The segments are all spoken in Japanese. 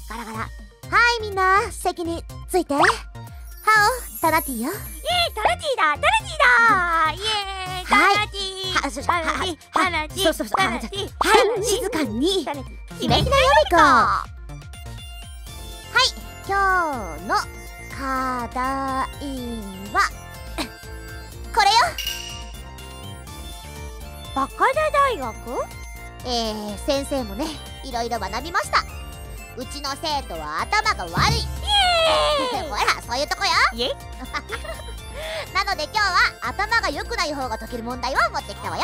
ガラガラ。はい、みんな席について。ハオタナティよ。タナティだ、タナティだ。イエーイ、タナティ、タナティ、タナティ、そうタナティ、はい、静かに。タナティ、姫ひなよみこ。はい、今日の課題はこれよ。バカダ大学？先生もね、いろいろ学びました。うちの生徒は頭が悪い。ほら、そういうとこよ。なので今日は頭が良くない方が解ける問題を持ってきたわよ。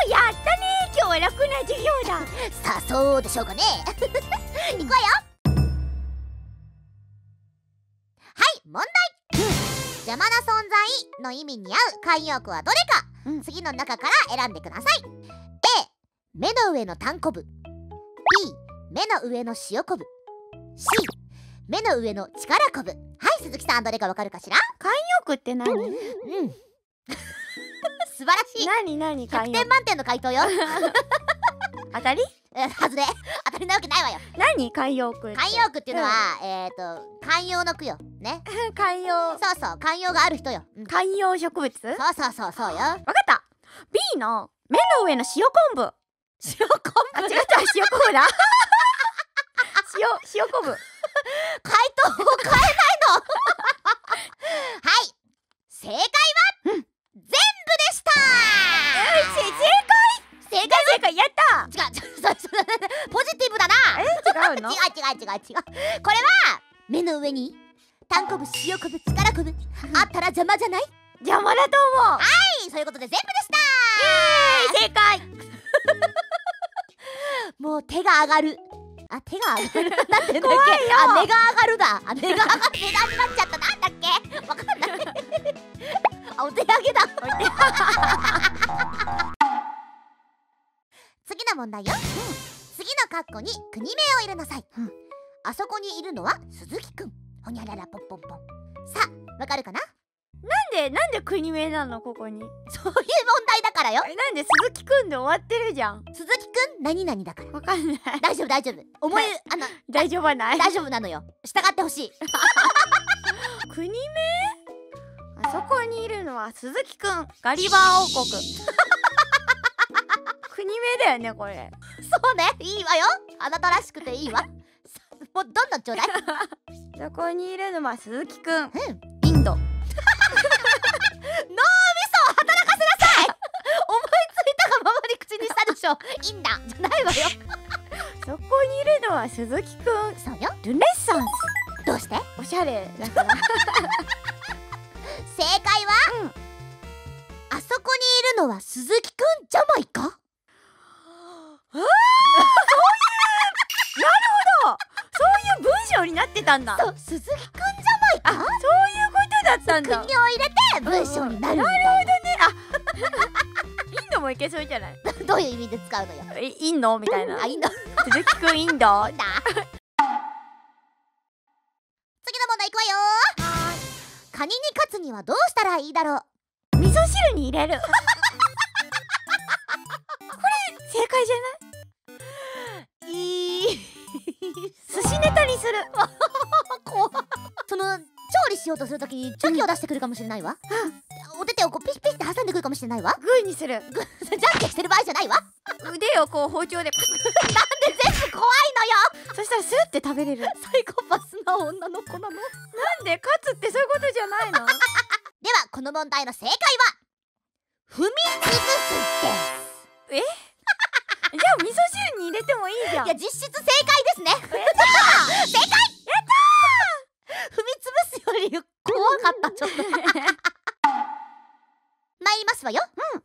やったね。今日は楽な授業だ。さあ、そうでしょうかね。いくわよ。はい、問題。邪魔な存在の意味に合う慣用句はどれか、次の中から選んでください。A、目の上のたんこぶ。 B、目の上の塩こぶ。 C、目の上の力こぶ。はい、鈴木さん、どれかわかるかしら？慣用句って何？素晴らしい。何100点満点の回答よ。当たり？はずれ。当たりなわけないわよ。何慣用句って？慣用句っていうのは、慣用の句よね。慣用。そうそう、慣用がある人よ。観葉植物？そうよ。わかった。 B の目の上の塩昆布。塩昆布。違った、塩昆布だ。塩昆布。回答を変えないの。はい、正解は全部でした。正解やった。違う、ポジティブだな。違うの？違う。これは目の上にたんこぶ、塩こぶ、力こぶあったら邪魔じゃない？邪魔だと思う。はい、そういうことで全部でした。正解。もう手が上がる。手が上がる。なんて言うんだっけ？怖いよ。根が上がるだ。根が上がって値段になっちゃった。なんだっけ？わかんない。お手上げだ。次の問題よ。次の括弧に国名を入れなさい。あそこにいるのは鈴木くん。ほにゃららぽんぽんぽん。さあ、わかるかな？なんで国名なのここに？そういう問題だからよ。なんで鈴木くんで終わってるじゃん。鈴木くん何々だから。わかんない。大丈夫。大丈夫はない。大丈夫なのよ。従ってほしい。国名？あそこにいるのは鈴木くん。ガリバー王国。国名だよねこれ。そうね、いいわよ。あなたらしくていいわ。もうどんどんちょうだい。そこにいるのは鈴木くん。インド。脳みそを働かせなさい。思いついたがままに口にしたでしょ。いいんだじゃないわよ。そこにいるのは鈴木くん。そうよ。ルネッサンス。どうして？おしゃれだから。正解は、あそこにいるのは鈴木くんじゃないか。そういう文章になってたんだ。そう、鈴木くんじゃないか。そういうことだったんだ。国を入れて文章になるんだ。なるほどね。インドもいけそうじゃない？どういう意味で使うのよ。インドみたいな。インド。鈴木くんインドだ。次の問題いくわよ。カニに勝つにはどうしたらいいだろう？味噌汁に入れる。これ正解じゃない？寿司ネタにする。怖っ。その調理しようとするときにチョキを出してくるかもしれないわ。お手手をこうピシピシって挟んでくるかもしれないわ。グーにする。じゃんけんしてる場合じゃないわ。腕をこう包丁でパッ。なんで全部怖いのよ。そしたらスーって食べれる。サイコパスな女の子なの。なんで勝つってそういうことじゃないの？ではこの問題の正解は踏みつぶすです。じゃあ味噌汁に入れてもいいじゃん。いや、実質正解ですね。正解。やったー。踏みつぶすより怖かった。ちょっと。参りますわよ。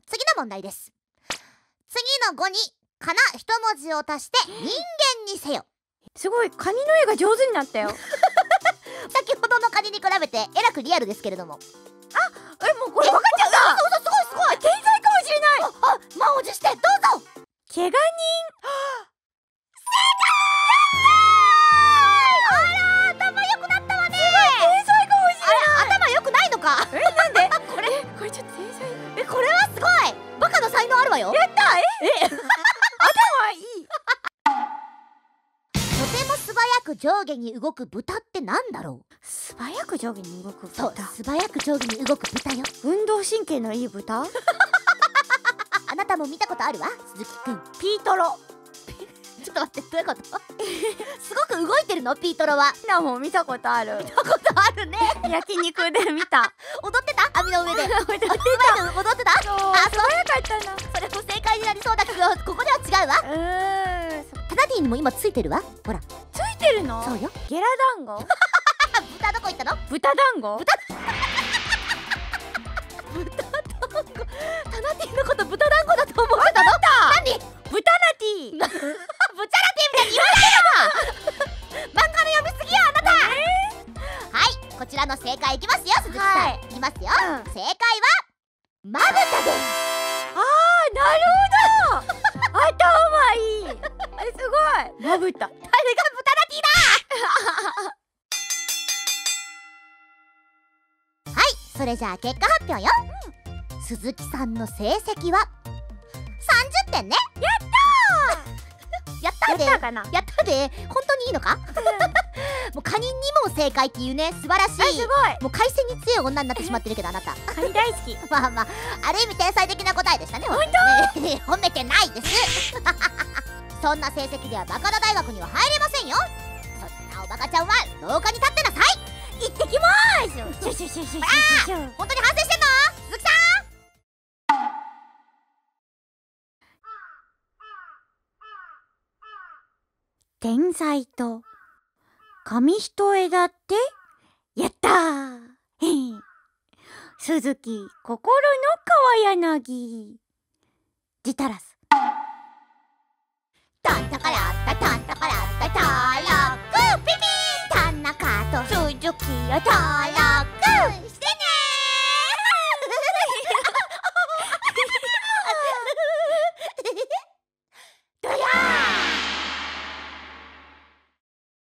次の問題です。次の語にかな一文字を足して人間にせよ。すごい、カニの絵が上手になったよ。先ほどのカニに比べてえらくリアルですけれども。もうこれ分かっちゃった。すごい。天才かもしれない。満を持してどうぞ。怪我人。あら、頭良くなったわね。天才かもしれない。頭良くないのか。なんで？これちょっと天才。これはすごい。バカの才能あるわよ。やった。頭いい。とても素早く上下に動く豚ってなんだろう。素早く上下に動くそう、豚。素早く上下に動く豚よ。運動神経のいい豚。あなたも見たことあるわ、鈴木くん。ピートロ。ちょっと待って、どういうこと？すごく動いてるの、ピートロは。なも見たことある。見たことあるね。焼肉で見た。踊ってた？網の上で。踊ってた。踊ってた？そう、あ、素早かったな。それも正解になりそうだけど、ここでは違うわ。タナティにも今ついてるわ。ほら。ついてるの？そうよ。ゲラ団子？豚どこ行ったの？豚団子？豚団子。タナティのこと豚団子だと思ってたの？何？豚ナティ。ブチャラティみたいに言わないの。漫画の読みすぎよ、あなた。はい、こちらの正解いきますよ、鈴木さん。はいいきますよ。うん正解はまぶたです。あー、なるほど。頭いい。すごい。まぶた。誰がブタナティだ。はい、それじゃあ結果発表よ。鈴木さんの成績は30点ね。やったー。やったかな。やったで、本当にいいのか？もうカニにも正解っていうね、素晴らしい。すごい。もう海鮮に強い女になってしまってるけど、あなた。カニ大好き。まあまあ、ある意味天才的な答えでしたね。本当？ね、褒めてないです。そんな成績ではバカラ大学には入れませんよ。そんなおバカちゃんは廊下に立ってなさい。行ってきまーす。シュシュシュシュシュシュ。本当に反省してんの？鈴木さん。天才と紙一重だって？やったー。鈴木心の川柳。ジタラス。タンタカラッタタンタカラッタタラックピピー。田中と鈴木よタラックして